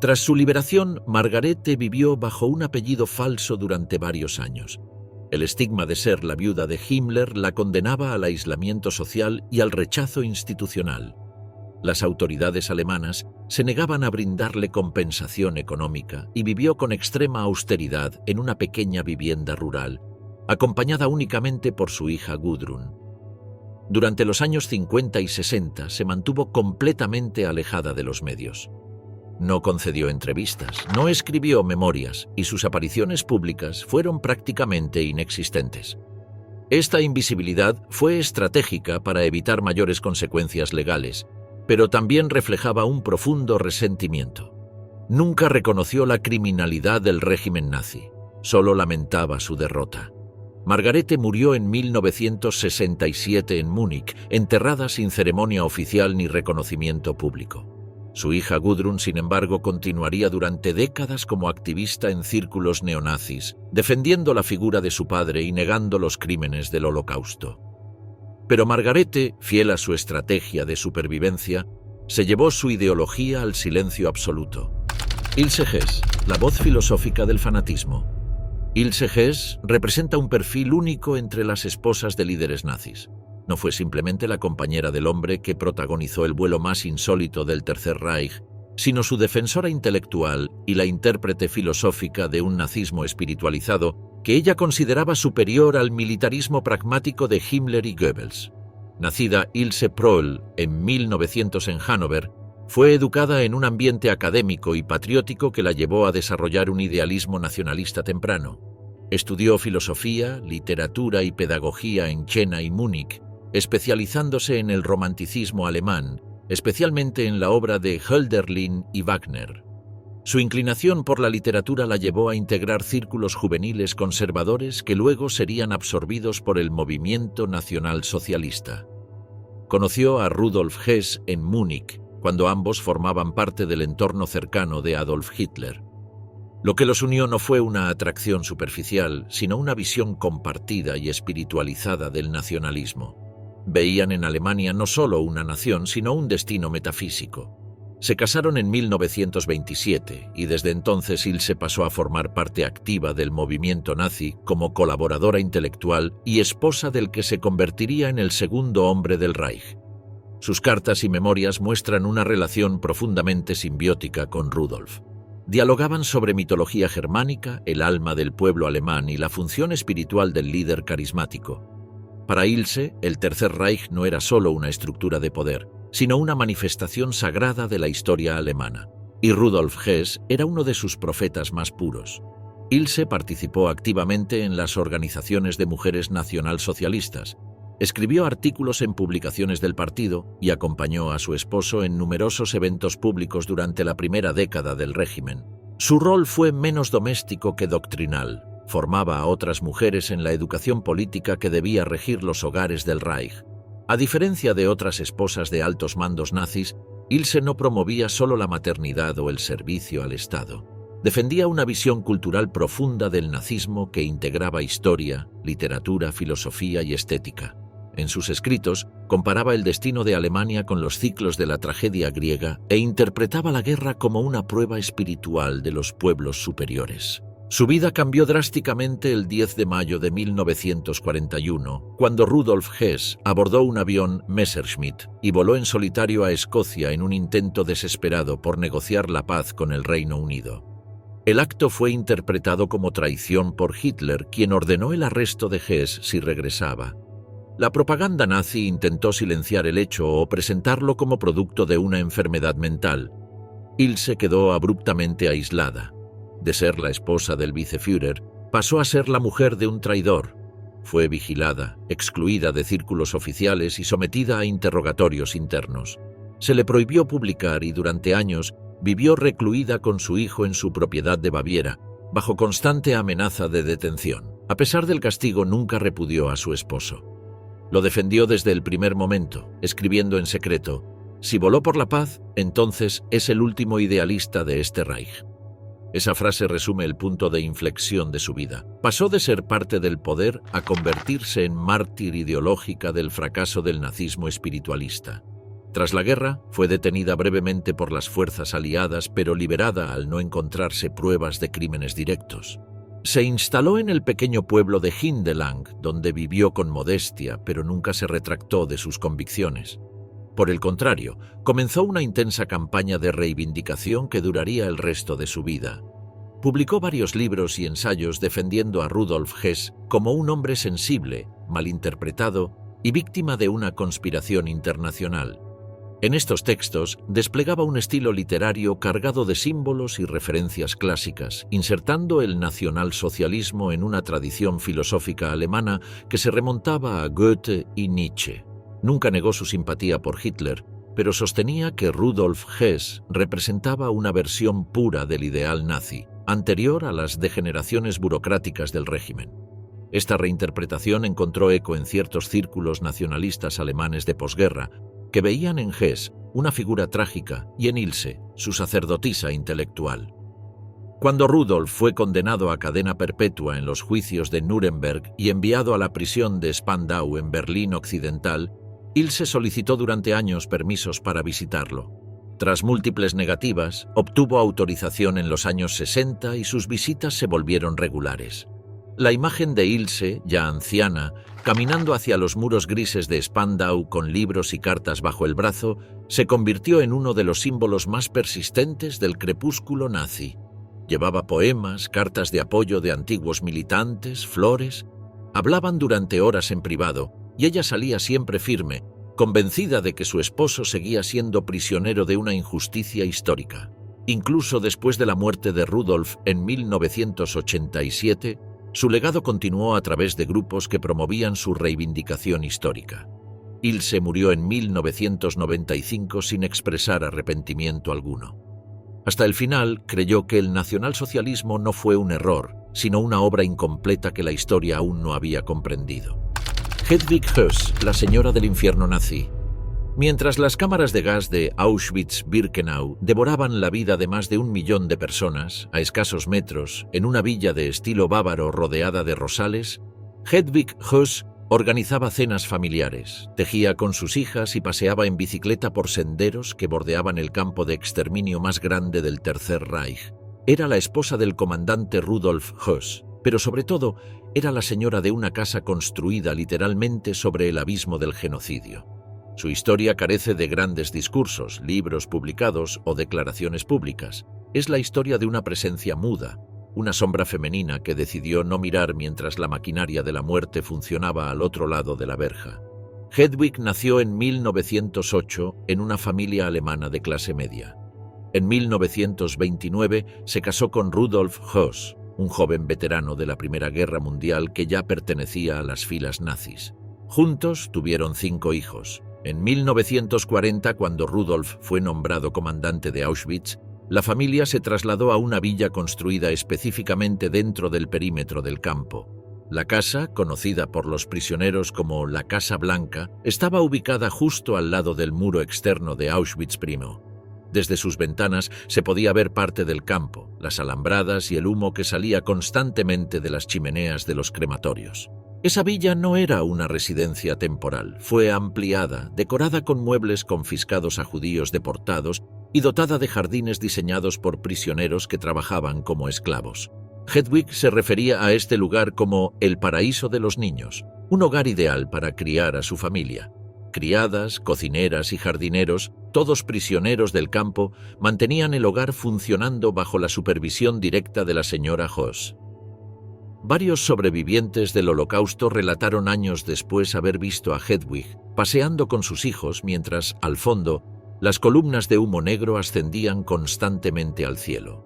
Tras su liberación, Margarete vivió bajo un apellido falso durante varios años. El estigma de ser la viuda de Himmler la condenaba al aislamiento social y al rechazo institucional. Las autoridades alemanas se negaban a brindarle compensación económica y vivió con extrema austeridad en una pequeña vivienda rural, acompañada únicamente por su hija Gudrun. Durante los años 50 y 60 se mantuvo completamente alejada de los medios. No concedió entrevistas, no escribió memorias y sus apariciones públicas fueron prácticamente inexistentes. Esta invisibilidad fue estratégica para evitar mayores consecuencias legales, pero también reflejaba un profundo resentimiento. Nunca reconoció la criminalidad del régimen nazi, solo lamentaba su derrota. Margarete murió en 1967 en Múnich, enterrada sin ceremonia oficial ni reconocimiento público. Su hija Gudrun, sin embargo, continuaría durante décadas como activista en círculos neonazis, defendiendo la figura de su padre y negando los crímenes del Holocausto. Pero Margarete, fiel a su estrategia de supervivencia, se llevó su ideología al silencio absoluto. Ilse Hess, la voz filosófica del fanatismo. Ilse Hess representa un perfil único entre las esposas de líderes nazis. No fue simplemente la compañera del hombre que protagonizó el vuelo más insólito del Tercer Reich, sino su defensora intelectual y la intérprete filosófica de un nazismo espiritualizado que ella consideraba superior al militarismo pragmático de Himmler y Goebbels. Nacida Ilse Proll en 1900 en Hannover, fue educada en un ambiente académico y patriótico que la llevó a desarrollar un idealismo nacionalista temprano. Estudió filosofía, literatura y pedagogía en Jena y Múnich, especializándose en el romanticismo alemán, especialmente en la obra de Hölderlin y Wagner. Su inclinación por la literatura la llevó a integrar círculos juveniles conservadores que luego serían absorbidos por el movimiento nacionalsocialista. Conoció a Rudolf Hess en Múnich, cuando ambos formaban parte del entorno cercano de Adolf Hitler. Lo que los unió no fue una atracción superficial, sino una visión compartida y espiritualizada del nacionalismo. Veían en Alemania no solo una nación, sino un destino metafísico. Se casaron en 1927 y desde entonces Ilse pasó a formar parte activa del movimiento nazi como colaboradora intelectual y esposa del que se convertiría en el segundo hombre del Reich. Sus cartas y memorias muestran una relación profundamente simbiótica con Rudolf. Dialogaban sobre mitología germánica, el alma del pueblo alemán y la función espiritual del líder carismático. Para Ilse, el Tercer Reich no era solo una estructura de poder, sino una manifestación sagrada de la historia alemana. Y Rudolf Hess era uno de sus profetas más puros. Ilse participó activamente en las organizaciones de mujeres nacionalsocialistas, escribió artículos en publicaciones del partido y acompañó a su esposo en numerosos eventos públicos durante la primera década del régimen. Su rol fue menos doméstico que doctrinal. Formaba a otras mujeres en la educación política que debía regir los hogares del Reich. A diferencia de otras esposas de altos mandos nazis, Ilse no promovía solo la maternidad o el servicio al Estado. Defendía una visión cultural profunda del nazismo que integraba historia, literatura, filosofía y estética. En sus escritos, comparaba el destino de Alemania con los ciclos de la tragedia griega e interpretaba la guerra como una prueba espiritual de los pueblos superiores. Su vida cambió drásticamente el 10 de mayo de 1941, cuando Rudolf Hess abordó un avión Messerschmitt y voló en solitario a Escocia en un intento desesperado por negociar la paz con el Reino Unido. El acto fue interpretado como traición por Hitler, quien ordenó el arresto de Hess si regresaba. La propaganda nazi intentó silenciar el hecho o presentarlo como producto de una enfermedad mental. Ilse quedó abruptamente aislada. De ser la esposa del viceführer, pasó a ser la mujer de un traidor. Fue vigilada, excluida de círculos oficiales y sometida a interrogatorios internos. Se le prohibió publicar y durante años vivió recluida con su hijo en su propiedad de Baviera, bajo constante amenaza de detención. A pesar del castigo, nunca repudió a su esposo. Lo defendió desde el primer momento, escribiendo en secreto: «Si voló por la paz, entonces es el último idealista de este Reich». Esa frase resume el punto de inflexión de su vida. Pasó de ser parte del poder a convertirse en mártir ideológica del fracaso del nazismo espiritualista. Tras la guerra, fue detenida brevemente por las fuerzas aliadas, pero liberada al no encontrarse pruebas de crímenes directos. Se instaló en el pequeño pueblo de Hindelang, donde vivió con modestia, pero nunca se retractó de sus convicciones. Por el contrario, comenzó una intensa campaña de reivindicación que duraría el resto de su vida. Publicó varios libros y ensayos defendiendo a Rudolf Hess como un hombre sensible, malinterpretado y víctima de una conspiración internacional. En estos textos desplegaba un estilo literario cargado de símbolos y referencias clásicas, insertando el nacionalsocialismo en una tradición filosófica alemana que se remontaba a Goethe y Nietzsche. Nunca negó su simpatía por Hitler, pero sostenía que Rudolf Hess representaba una versión pura del ideal nazi, anterior a las degeneraciones burocráticas del régimen. Esta reinterpretación encontró eco en ciertos círculos nacionalistas alemanes de posguerra, que veían en Hess una figura trágica y en Ilse su sacerdotisa intelectual. Cuando Rudolf fue condenado a cadena perpetua en los juicios de Nuremberg y enviado a la prisión de Spandau en Berlín Occidental, Ilse solicitó durante años permisos para visitarlo. Tras múltiples negativas, obtuvo autorización en los años 60 y sus visitas se volvieron regulares. La imagen de Ilse, ya anciana, caminando hacia los muros grises de Spandau con libros y cartas bajo el brazo, se convirtió en uno de los símbolos más persistentes del crepúsculo nazi. Llevaba poemas, cartas de apoyo de antiguos militantes, flores. Hablaban durante horas en privado, y ella salía siempre firme, convencida de que su esposo seguía siendo prisionero de una injusticia histórica. Incluso después de la muerte de Rudolf en 1987, su legado continuó a través de grupos que promovían su reivindicación histórica. Ilse murió en 1995 sin expresar arrepentimiento alguno. Hasta el final creyó que el nacionalsocialismo no fue un error, sino una obra incompleta que la historia aún no había comprendido. Hedwig Höss, la señora del infierno nazi. Mientras las cámaras de gas de Auschwitz-Birkenau devoraban la vida de más de 1 millón de personas, a escasos metros, en una villa de estilo bávaro rodeada de rosales, Hedwig Höss Organizaba cenas familiares, tejía con sus hijas y paseaba en bicicleta por senderos que bordeaban el campo de exterminio más grande del Tercer Reich. Era la esposa del comandante Rudolf Höss, pero sobre todo era la señora de una casa construida literalmente sobre el abismo del genocidio. Su historia carece de grandes discursos, libros publicados o declaraciones públicas. Es la historia de una presencia muda, una sombra femenina que decidió no mirar mientras la maquinaria de la muerte funcionaba al otro lado de la verja. Hedwig nació en 1908 en una familia alemana de clase media. En 1929 se casó con Rudolf Höss, un joven veterano de la Primera Guerra Mundial que ya pertenecía a las filas nazis. Juntos tuvieron 5 hijos. En 1940, cuando Rudolf fue nombrado comandante de Auschwitz, la familia se trasladó a una villa construida específicamente dentro del perímetro del campo. La casa, conocida por los prisioneros como la Casa Blanca, estaba ubicada justo al lado del muro externo de Auschwitz I. Desde sus ventanas se podía ver parte del campo, las alambradas y el humo que salía constantemente de las chimeneas de los crematorios. Esa villa no era una residencia temporal, fue ampliada, decorada con muebles confiscados a judíos deportados y dotada de jardines diseñados por prisioneros que trabajaban como esclavos. Hedwig se refería a este lugar como el paraíso de los niños, un hogar ideal para criar a su familia. Criadas, cocineras y jardineros, todos prisioneros del campo, mantenían el hogar funcionando bajo la supervisión directa de la señora Höss. Varios sobrevivientes del Holocausto relataron años después haber visto a Hedwig paseando con sus hijos mientras, al fondo, las columnas de humo negro ascendían constantemente al cielo.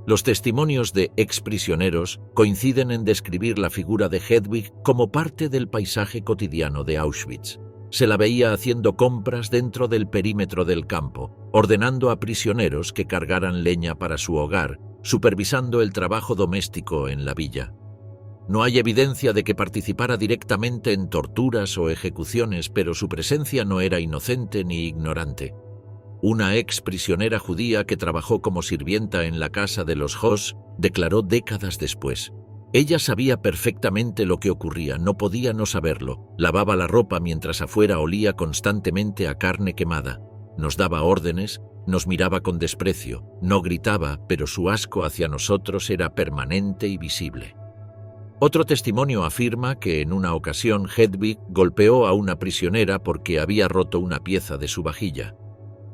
Los testimonios de exprisioneros coinciden en describir la figura de Hedwig como parte del paisaje cotidiano de Auschwitz. Se la veía haciendo compras dentro del perímetro del campo, ordenando a prisioneros que cargaran leña para su hogar, supervisando el trabajo doméstico en la villa. No hay evidencia de que participara directamente en torturas o ejecuciones, pero su presencia no era inocente ni ignorante. Una ex prisionera judía que trabajó como sirvienta en la casa de los Höss declaró décadas después: ella sabía perfectamente lo que ocurría, no podía no saberlo. Lavaba la ropa mientras afuera olía constantemente a carne quemada. Nos daba órdenes, nos miraba con desprecio, no gritaba, pero su asco hacia nosotros era permanente y visible. Otro testimonio afirma que en una ocasión Hedwig golpeó a una prisionera porque había roto una pieza de su vajilla.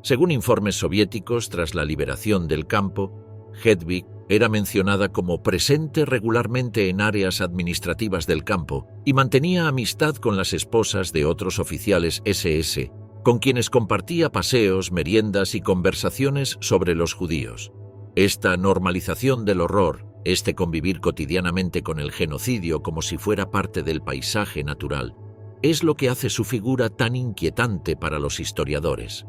Según informes soviéticos, tras la liberación del campo, Hedwig era mencionada como presente regularmente en áreas administrativas del campo y mantenía amistad con las esposas de otros oficiales SS, con quienes compartía paseos, meriendas y conversaciones sobre los judíos. Esta normalización del horror, este convivir cotidianamente con el genocidio como si fuera parte del paisaje natural, es lo que hace su figura tan inquietante para los historiadores.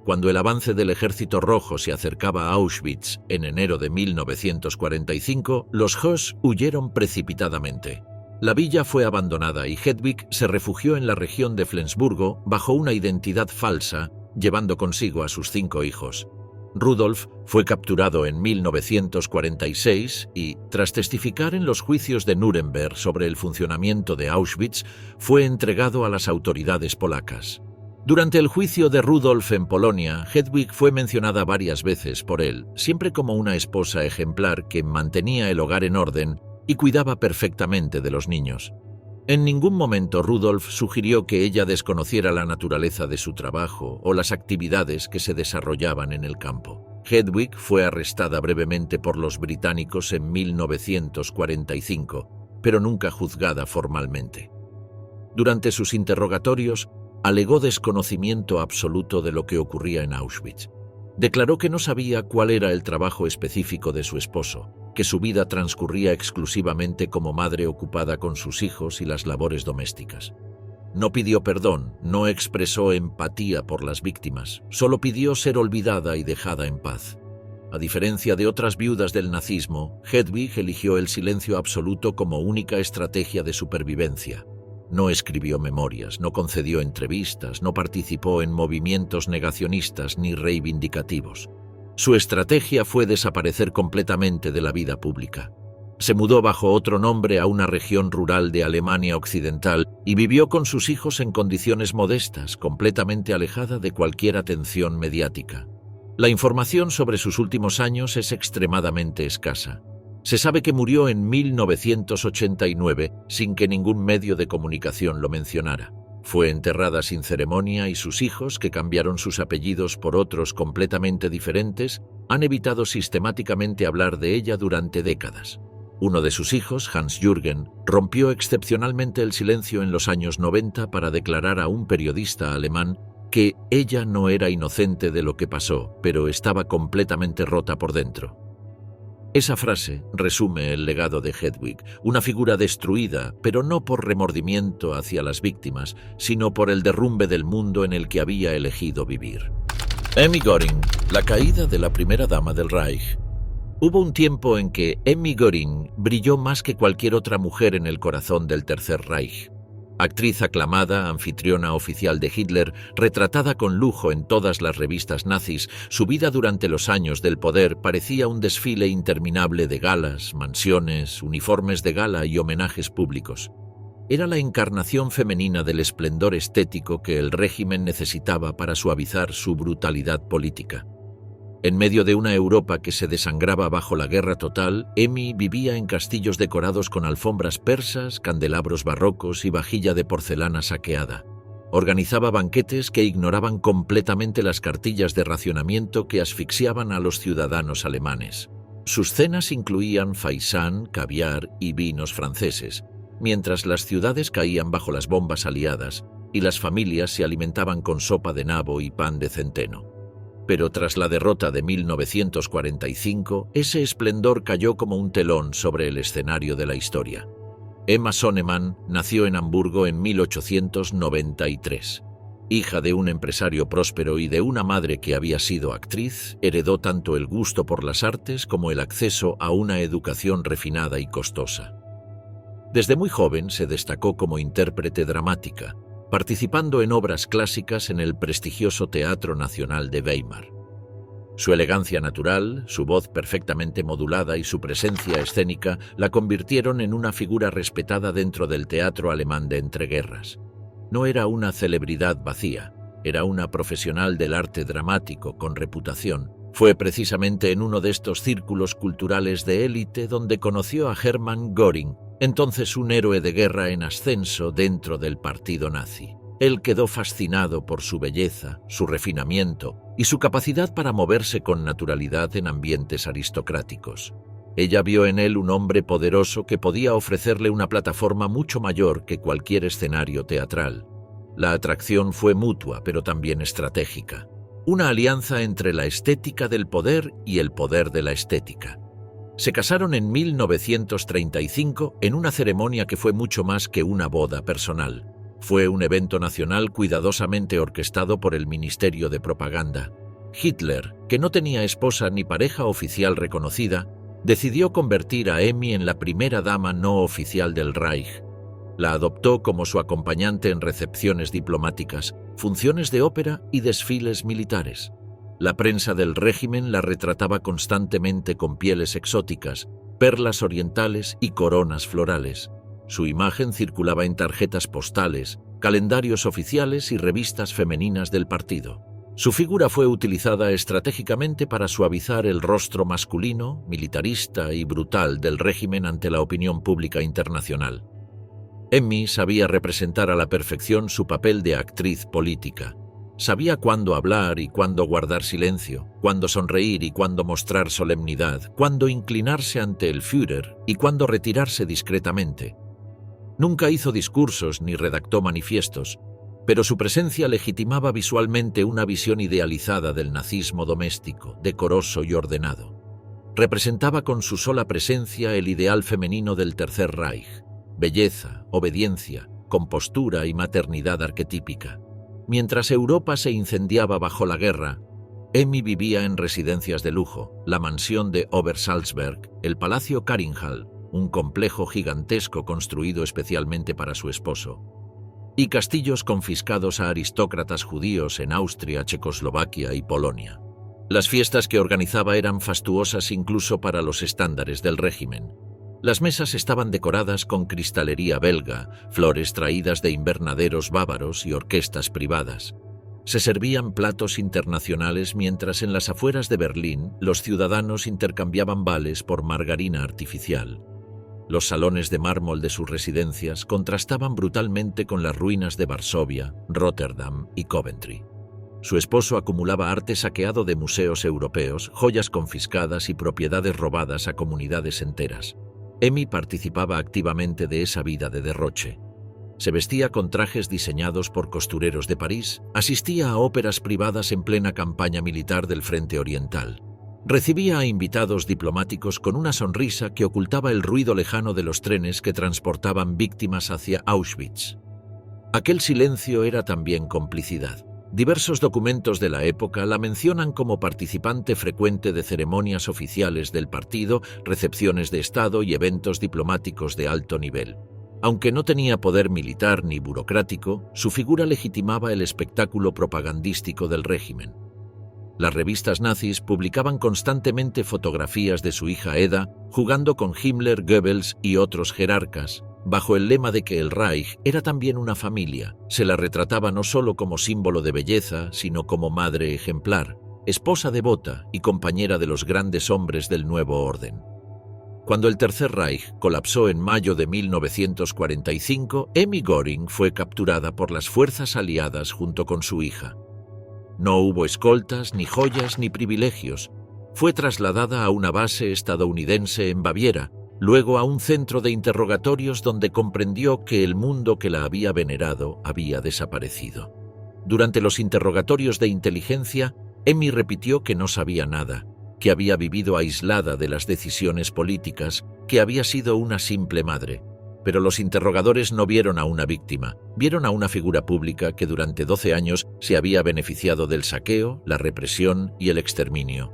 Cuando el avance del Ejército Rojo se acercaba a Auschwitz en enero de 1945, los Höss huyeron precipitadamente. La villa fue abandonada y Hedwig se refugió en la región de Flensburgo bajo una identidad falsa, llevando consigo a sus 5 hijos. Rudolf fue capturado en 1946 y, tras testificar en los juicios de Nuremberg sobre el funcionamiento de Auschwitz, fue entregado a las autoridades polacas. Durante el juicio de Rudolf en Polonia, Hedwig fue mencionada varias veces por él, siempre como una esposa ejemplar que mantenía el hogar en orden y cuidaba perfectamente de los niños. En ningún momento Rudolf sugirió que ella desconociera la naturaleza de su trabajo o las actividades que se desarrollaban en el campo. Hedwig fue arrestada brevemente por los británicos en 1945, pero nunca juzgada formalmente. Durante sus interrogatorios, alegó desconocimiento absoluto de lo que ocurría en Auschwitz. Declaró que no sabía cuál era el trabajo específico de su esposo, que su vida transcurría exclusivamente como madre ocupada con sus hijos y las labores domésticas. No pidió perdón, no expresó empatía por las víctimas, solo pidió ser olvidada y dejada en paz. A diferencia de otras viudas del nazismo, Hedwig eligió el silencio absoluto como única estrategia de supervivencia. No escribió memorias, no concedió entrevistas, no participó en movimientos negacionistas ni reivindicativos. Su estrategia fue desaparecer completamente de la vida pública. Se mudó bajo otro nombre a una región rural de Alemania Occidental y vivió con sus hijos en condiciones modestas, completamente alejada de cualquier atención mediática. La información sobre sus últimos años es extremadamente escasa. Se sabe que murió en 1989 sin que ningún medio de comunicación lo mencionara. Fue enterrada sin ceremonia y sus hijos, que cambiaron sus apellidos por otros completamente diferentes, han evitado sistemáticamente hablar de ella durante décadas. Uno de sus hijos, Hans-Jürgen, rompió excepcionalmente el silencio en los años 90 para declarar a un periodista alemán que ella no era inocente de lo que pasó, pero estaba completamente rota por dentro. Esa frase resume el legado de Hedwig, una figura destruida, pero no por remordimiento hacia las víctimas, sino por el derrumbe del mundo en el que había elegido vivir. Emmy Göring, la caída de la primera dama del Reich. Hubo un tiempo en que Emmy Göring brilló más que cualquier otra mujer en el corazón del Tercer Reich. Actriz aclamada, anfitriona oficial de Hitler, retratada con lujo en todas las revistas nazis, su vida durante los años del poder parecía un desfile interminable de galas, mansiones, uniformes de gala y homenajes públicos. Era la encarnación femenina del esplendor estético que el régimen necesitaba para suavizar su brutalidad política. En medio de una Europa que se desangraba bajo la guerra total, Emmy vivía en castillos decorados con alfombras persas, candelabros barrocos y vajilla de porcelana saqueada. Organizaba banquetes que ignoraban completamente las cartillas de racionamiento que asfixiaban a los ciudadanos alemanes. Sus cenas incluían faisán, caviar y vinos franceses, mientras las ciudades caían bajo las bombas aliadas y las familias se alimentaban con sopa de nabo y pan de centeno. Pero tras la derrota de 1945, ese esplendor cayó como un telón sobre el escenario de la historia. Emma Sonnemann nació en Hamburgo en 1893. Hija de un empresario próspero y de una madre que había sido actriz, heredó tanto el gusto por las artes como el acceso a una educación refinada y costosa. Desde muy joven se destacó como intérprete dramática, participando en obras clásicas en el prestigioso Teatro Nacional de Weimar. Su elegancia natural, su voz perfectamente modulada y su presencia escénica la convirtieron en una figura respetada dentro del teatro alemán de entreguerras. No era una celebridad vacía, era una profesional del arte dramático con reputación. Fue precisamente en uno de estos círculos culturales de élite donde conoció a Hermann Göring, entonces un héroe de guerra en ascenso dentro del partido nazi. Él quedó fascinado por su belleza, su refinamiento y su capacidad para moverse con naturalidad en ambientes aristocráticos. Ella vio en él un hombre poderoso que podía ofrecerle una plataforma mucho mayor que cualquier escenario teatral. La atracción fue mutua, pero también estratégica. Una alianza entre la estética del poder y el poder de la estética. Se casaron en 1935 en una ceremonia que fue mucho más que una boda personal. Fue un evento nacional cuidadosamente orquestado por el Ministerio de Propaganda. Hitler, que no tenía esposa ni pareja oficial reconocida, decidió convertir a Emmy en la primera dama no oficial del Reich. La adoptó como su acompañante en recepciones diplomáticas, funciones de ópera y desfiles militares. La prensa del régimen la retrataba constantemente con pieles exóticas, perlas orientales y coronas florales. Su imagen circulaba en tarjetas postales, calendarios oficiales y revistas femeninas del partido. Su figura fue utilizada estratégicamente para suavizar el rostro masculino, militarista y brutal del régimen ante la opinión pública internacional. Emmy sabía representar a la perfección su papel de actriz política. Sabía cuándo hablar y cuándo guardar silencio, cuándo sonreír y cuándo mostrar solemnidad, cuándo inclinarse ante el Führer y cuándo retirarse discretamente. Nunca hizo discursos ni redactó manifiestos, pero su presencia legitimaba visualmente una visión idealizada del nazismo doméstico, decoroso y ordenado. Representaba con su sola presencia el ideal femenino del Tercer Reich: belleza, obediencia, compostura y maternidad arquetípica. Mientras Europa se incendiaba bajo la guerra, Emmy vivía en residencias de lujo, la mansión de Obersalzberg, el Palacio Karinthal, un complejo gigantesco construido especialmente para su esposo, y castillos confiscados a aristócratas judíos en Austria, Checoslovaquia y Polonia. Las fiestas que organizaba eran fastuosas incluso para los estándares del régimen. Las mesas estaban decoradas con cristalería belga, flores traídas de invernaderos bávaros y orquestas privadas. Se servían platos internacionales mientras en las afueras de Berlín los ciudadanos intercambiaban vales por margarina artificial. Los salones de mármol de sus residencias contrastaban brutalmente con las ruinas de Varsovia, Rotterdam y Coventry. Su esposo acumulaba arte saqueado de museos europeos, joyas confiscadas y propiedades robadas a comunidades enteras. Emmy participaba activamente de esa vida de derroche. Se vestía con trajes diseñados por costureros de París, asistía a óperas privadas en plena campaña militar del Frente Oriental. Recibía a invitados diplomáticos con una sonrisa que ocultaba el ruido lejano de los trenes que transportaban víctimas hacia Auschwitz. Aquel silencio era también complicidad. Diversos documentos de la época la mencionan como participante frecuente de ceremonias oficiales del partido, recepciones de Estado y eventos diplomáticos de alto nivel. Aunque no tenía poder militar ni burocrático, su figura legitimaba el espectáculo propagandístico del régimen. Las revistas nazis publicaban constantemente fotografías de su hija Eda jugando con Himmler, Goebbels y otros jerarcas, bajo el lema de que el Reich era también una familia. Se la retrataba no solo como símbolo de belleza, sino como madre ejemplar, esposa devota y compañera de los grandes hombres del nuevo orden. Cuando el Tercer Reich colapsó en mayo de 1945, Emmy Göring fue capturada por las fuerzas aliadas junto con su hija. No hubo escoltas, ni joyas, ni privilegios. Fue trasladada a una base estadounidense en Baviera, luego a un centro de interrogatorios donde comprendió que el mundo que la había venerado había desaparecido. Durante los interrogatorios de inteligencia, Emmy repitió que no sabía nada, que había vivido aislada de las decisiones políticas, que había sido una simple madre. Pero los interrogadores no vieron a una víctima, vieron a una figura pública que durante 12 años se había beneficiado del saqueo, la represión y el exterminio.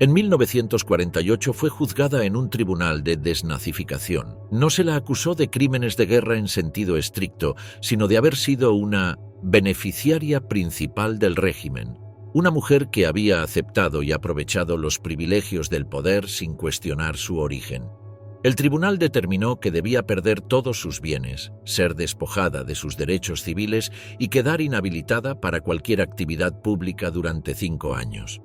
En 1948 fue juzgada en un tribunal de desnazificación. No se la acusó de crímenes de guerra en sentido estricto, sino de haber sido una beneficiaria principal del régimen, una mujer que había aceptado y aprovechado los privilegios del poder sin cuestionar su origen. El tribunal determinó que debía perder todos sus bienes, ser despojada de sus derechos civiles y quedar inhabilitada para cualquier actividad pública durante 5 años.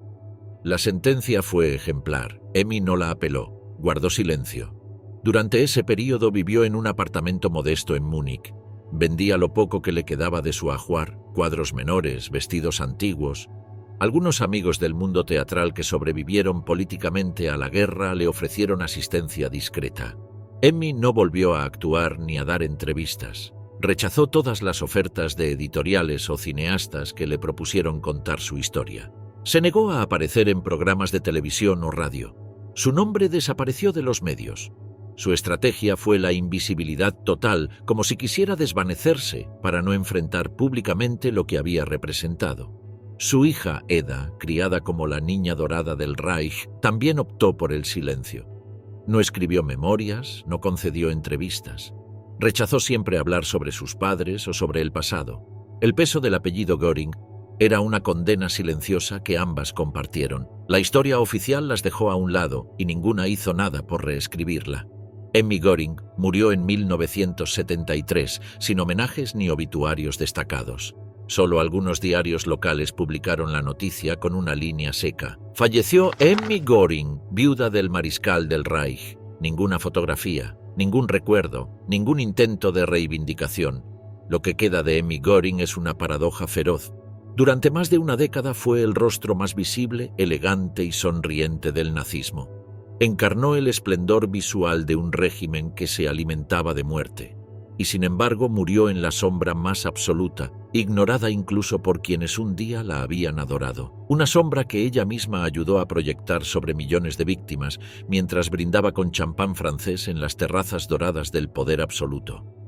La sentencia fue ejemplar. Emmy no la apeló, guardó silencio. Durante ese período vivió en un apartamento modesto en Múnich. Vendía lo poco que le quedaba de su ajuar, cuadros menores, vestidos antiguos. Algunos amigos del mundo teatral que sobrevivieron políticamente a la guerra le ofrecieron asistencia discreta. Emmy no volvió a actuar ni a dar entrevistas. Rechazó todas las ofertas de editoriales o cineastas que le propusieron contar su historia. Se negó a aparecer en programas de televisión o radio. Su nombre desapareció de los medios. Su estrategia fue la invisibilidad total, como si quisiera desvanecerse para no enfrentar públicamente lo que había representado. Su hija, Eda, criada como la niña dorada del Reich, también optó por el silencio. No escribió memorias, no concedió entrevistas. Rechazó siempre hablar sobre sus padres o sobre el pasado. El peso del apellido Göring era una condena silenciosa que ambas compartieron. La historia oficial las dejó a un lado y ninguna hizo nada por reescribirla. Emmy Göring murió en 1973, sin homenajes ni obituarios destacados. Solo algunos diarios locales publicaron la noticia con una línea seca. Falleció Emmy Göring, viuda del mariscal del Reich. Ninguna fotografía, ningún recuerdo, ningún intento de reivindicación. Lo que queda de Emmy Göring es una paradoja feroz. Durante más de una década fue el rostro más visible, elegante y sonriente del nazismo. Encarnó el esplendor visual de un régimen que se alimentaba de muerte. Y sin embargo murió en la sombra más absoluta, ignorada incluso por quienes un día la habían adorado. Una sombra que ella misma ayudó a proyectar sobre millones de víctimas mientras brindaba con champán francés en las terrazas doradas del poder absoluto.